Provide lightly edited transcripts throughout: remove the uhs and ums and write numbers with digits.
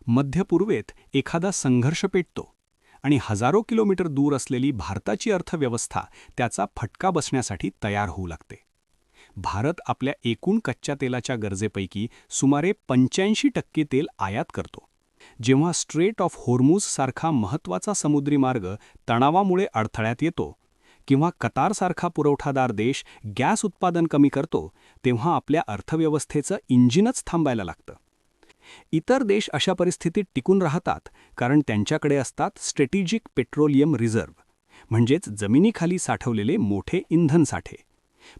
मध्य पूर्वेत एखादा संघर्ष पेटतो आणि हजारो किलोमीटर दूर असलेली भारताची अर्थव्यवस्था त्याचा फटका बसण्यासाठी तयार होऊ लागते. भारत आपल्या एकूण कच्च्या तेलाच्या गरजेपैकी सुमारे 85% तेल आयात करतो. जेव्हा स्ट्रेट ऑफ होर्मुझ सारखा महत्त्वाचा समुद्री मार्ग तणावामुळे अडथळ्यात येतो किंवा कतारसारखा पुरवठादार देश गॅस उत्पादन कमी करतो, तेव्हा आपल्या अर्थव्यवस्थेचं इंजिनच थांबायला लागतं. इतर देश अशा परिस्थितीत टिकून राहतात कारण त्यांच्याकडे असतात स्ट्रॅटेजिक पेट्रोलियम रिझर्व्ह, म्हणजेच जमिनीखाली साठवलेले मोठे इंधन साठे.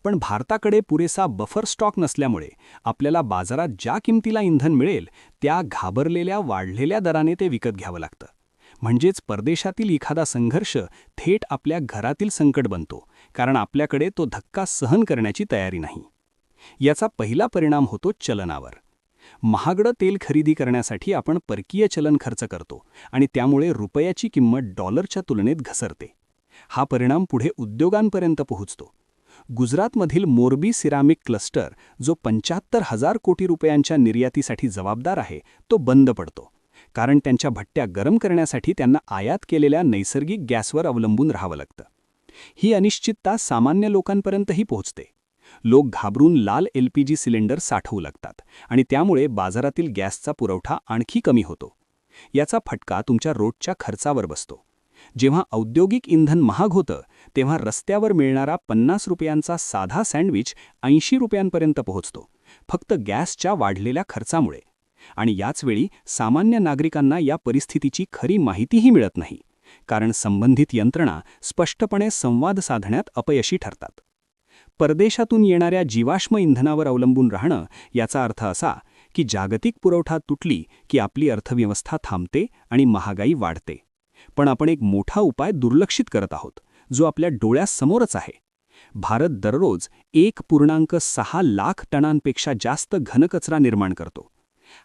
पण भारताकडे पुरेसा बफर स्टॉक नसल्यामुळे आपल्याला बाजारात ज्या किमतीला इंधन मिळेल त्या घाबरलेल्या वाढलेल्या दराने ते विकत घ्यावं लागतं. म्हणजेच परदेशातील एखादा संघर्ष थेट आपल्या घरातील संकट बनतो, कारण आपल्याकडे तो धक्का सहन करण्याची तयारी नाही. याचा पहिला परिणाम होतो चलनावर. महागडं तेल खरेदी करण्यासाठी आपण परकीय चलन खर्च करतो आणि त्यामुळे रुपयाची किंमत डॉलरच्या तुलनेत घसरते. हा परिणाम पुढे उद्योगांपर्यंत पोहोचतो. गुजरातमधील मोरबी सिरामिक क्लस्टर, जो 75,000 कोटी रुपयांच्या निर्यातीसाठी जबाबदार आहे, तो बंद पडतो, कारण त्यांच्या भट्ट्या गरम करण्यासाठी त्यांना आयात केलेल्या नैसर्गिक गॅसवर अवलंबून राहावं लागतं. ही अनिश्चितता सामान्य लोकांपर्यंतही पोहोचते. लोक घाबरून लाल LPG सिलेंडर साठवू लागतात आणि त्यामुळे बाजारातील गॅसचा पुरवठा आणखी कमी होतो. याचा फटका तुमच्या रोजच्या खर्चावर बसतो. जेव्हा औद्योगिक इंधन महाग होतं तेव्हा रस्त्यावर मिळणारा 50 रुपयांचा साधा सँडविच 80 रुपयांपर्यंत पोहोचतो, फक्त गॅसच्या वाढलेल्या खर्चामुळे. आणि याचवेळी सामान्य नागरिकांना या परिस्थितीची खरी माहितीही मिळत नाही, कारण संबंधित यंत्रणा स्पष्टपणे संवाद साधण्यात अपयशी ठरतात. परदेशातून येणाऱ्या जीवाश्म इंधनावर अवलंबून राहणं याचा अर्थ असा की जागतिक पुरवठा तुटली की आपली अर्थव्यवस्था थांबते आणि महागाई वाढते. पण आपण एक मोठा उपाय दुर्लक्षित करत आहोत, जो आपल्या डोळ्यासमोरच आहे. भारत दररोज 1.6 लाख टनांपेक्षा जास्त घनकचरा निर्माण करतो.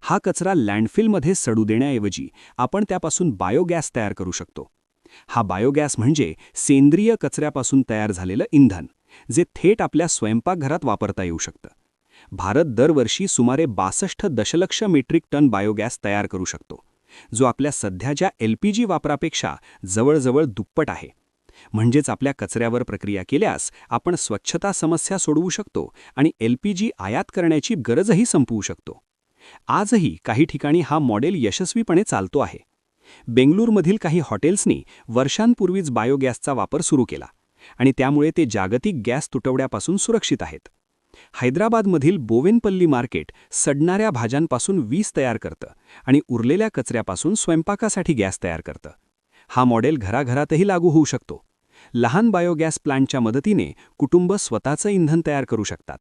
हा कचरा लँडफिलमध्ये सडू देण्याऐवजी आपण त्यापासून बायोगॅस तयार करू शकतो. हा बायोगॅस म्हणजे सेंद्रिय कचऱ्यापासून तयार झालेलं इंधन, जे थेट आपल्या स्वयंपाकघरात वापरता येऊ शकतं. भारत दरवर्षी सुमारे 62 दशलक्ष मेट्रिक टन बायोगॅस तयार करू शकतो, जो आपल्या सध्याच्या LPG वापरापेक्षा जवळजवळ दुप्पट आहे. म्हणजेच आपल्या कचऱ्यावर प्रक्रिया केल्यास आपण स्वच्छता समस्या सोडवू शकतो आणि LPG आयात करण्याची गरजही संपवू शकतो. आजही काही ठिकाणी हा मॉडेल यशस्वीपणे चालतो आहे. बेंगळूरमधील काही हॉटेल्सनी वर्षांपूर्वीच बायोगॅसचा वापर सुरू केला आणि त्यामुळे ते जागतिक गॅस तुटवड्यापासून सुरक्षित आहेत. हैदराबादमधील बोवेनपल्ली मार्केट सडणाऱ्या भाज्यांपासून वीज तयार करतं आणि उरलेल्या कचऱ्यापासून स्वयंपाकासाठी गॅस तयार करतं. हा मॉडेल घराघरातही लागू होऊ शकतो. लहान बायोगॅस प्लांटच्या मदतीने कुटुंब स्वतःचं इंधन तयार करू शकतात.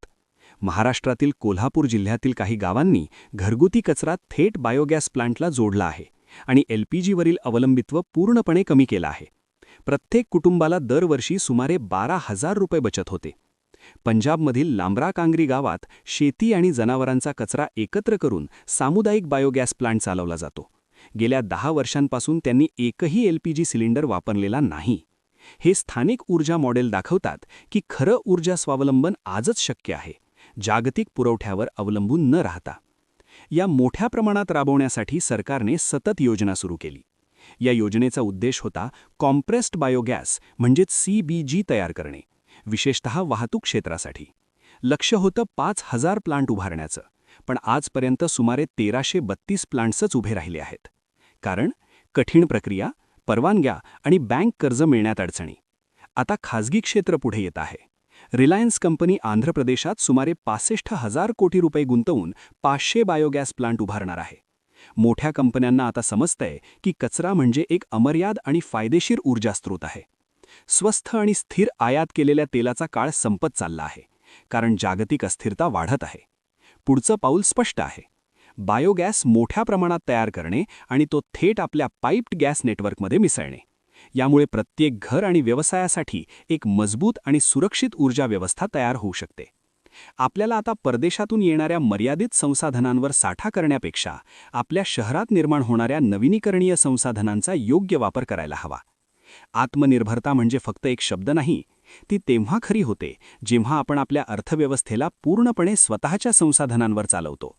महाराष्ट्रातील कोल्हापूर जिल्ह्यातील काही गावांनी घरगुती कचरा थेट बायोगॅस प्लांटला जोडला आहे आणि LPGवरील अवलंबित्व पूर्णपणे कमी केलं आहे. प्रत्येक कुटुंबाला दरवर्षी सुमारे 12,000 रुपये बचत होते. पंजाबमधील लांब्रा कांगरी गावात शेती आणि जनावरांचा कचरा एकत्र करून सामुदायिक बायोगॅस प्लांट चालवला जातो. गेल्या 10 वर्षांपासून त्यांनी एकही LPG सिलेंडर वापरलेला नाही. हे स्थानिक ऊर्जा मॉडेल दाखवतात की खरं ऊर्जा स्वावलंबन आजच शक्य आहे, जागतिक पुरवठ्यावर अवलंबून न राहता. या मोठ्या प्रमाणात राबवण्यासाठी सरकारने सतत योजना सुरू केली. या योजनेचा उद्देश होता कॉम्प्रेस्ड बायोगॅस म्हणजेच CBG तयार करणे, विशेषतः वाहतूक क्षेत्रासाठी. लक्ष्य होतं 5,000 प्लांट उभारण्याचं, पण आजपर्यंत सुमारे 1332 प्लांट्सच उभे राहिले आहेत. कारण कठीण प्रक्रिया, परवानग्या आणि बँक कर्ज मिळण्यात अडचणी. आता खाजगी क्षेत्र पुढे येत आहे. रिलायन्स कंपनी आंध्र प्रदेशात सुमारे 65,000 कोटी रुपये गुंतवून 500 बायोगॅस प्लांट उभारणार आहे. मोठ्या कंपन्यांना आता समजतंय की कचरा म्हणजे एक अमर्याद आणि फायदेशीर ऊर्जा स्रोत आहे. स्वस्थ आणि स्थिर आयात केलेल्या तेलाचा काळ संपत चालला आहे, कारण जागतिक अस्थिरता वाढत आहे. पुढचं पाऊल स्पष्ट आहे: बायोगॅस मोठ्या प्रमाणात तयार करणे आणि तो थेट आपल्या पाईप्ड गॅस नेटवर्कमध्ये मिसळणे. यामुळे प्रत्येक घर आणि व्यवसायासाठी एक मजबूत आणि सुरक्षित ऊर्जा व्यवस्था तयार होऊ शकते. आपल्याला आता परदेशातून येणाऱ्या मर्यादित संसाधनांवर साठा करण्यापेक्षा आपल्या शहरात निर्माण होणाऱ्या नवीनीकरणीय संसाधनांचा योग्य वापर करायला हवा. आत्मनिर्भरता म्हणजे फक्त एक शब्द नाही, ती तेव्हा खरी होते जेव्हा आपण आपल्या अर्थव्यवस्थेला पूर्णपणे स्वतःच्या संसाधनांवर चालवतो.